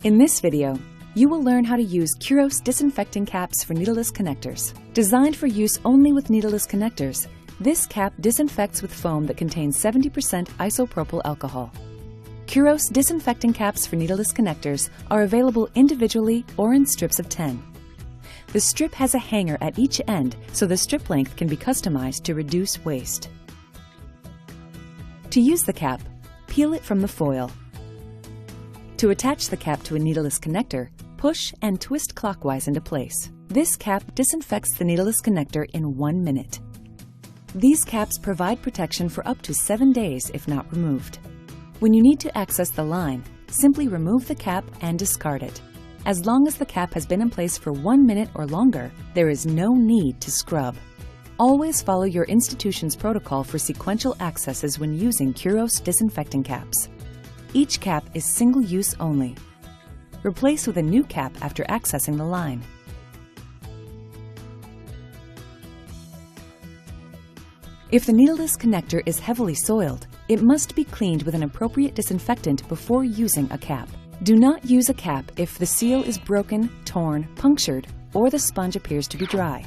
In this video, you will learn how to use Curos Disinfecting Caps for needleless connectors. Designed for use only with needleless connectors, this cap disinfects with foam that contains 70% isopropyl alcohol. Curos Disinfecting Caps for needleless connectors are available individually or in strips of 10. The strip has a hanger at each end, so the strip length can be customized to reduce waste. To use the cap, peel it from the foil. To attach the cap to a needleless connector, push and twist clockwise into place. This cap disinfects the needleless connector in 1 minute. These caps provide protection for up to 7 days if not removed. When you need to access the line, simply remove the cap and discard it. As long as the cap has been in place for 1 minute or longer, there is no need to scrub. Always follow your institution's protocol for sequential accesses when using Curos Disinfecting Caps. Each cap is single-use only. Replace with a new cap after accessing the line. If the needleless connector is heavily soiled, it must be cleaned with an appropriate disinfectant before using a cap. Do not use a cap if the seal is broken, torn, punctured, or the sponge appears to be dry.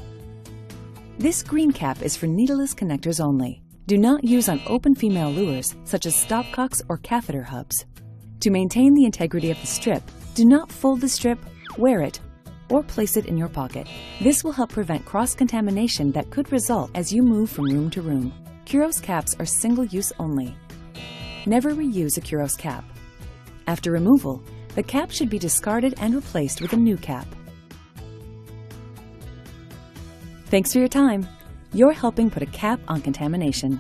This green cap is for needleless connectors only. Do not use on open female Luers, such as stopcocks or catheter hubs. To maintain the integrity of the strip, do not fold the strip, wear it, or place it in your pocket. This will help prevent cross-contamination that could result as you move from room to room. Curos caps are single-use only. Never reuse a Curos cap. After removal, the cap should be discarded and replaced with a new cap. Thanks for your time. You're helping put a cap on contamination.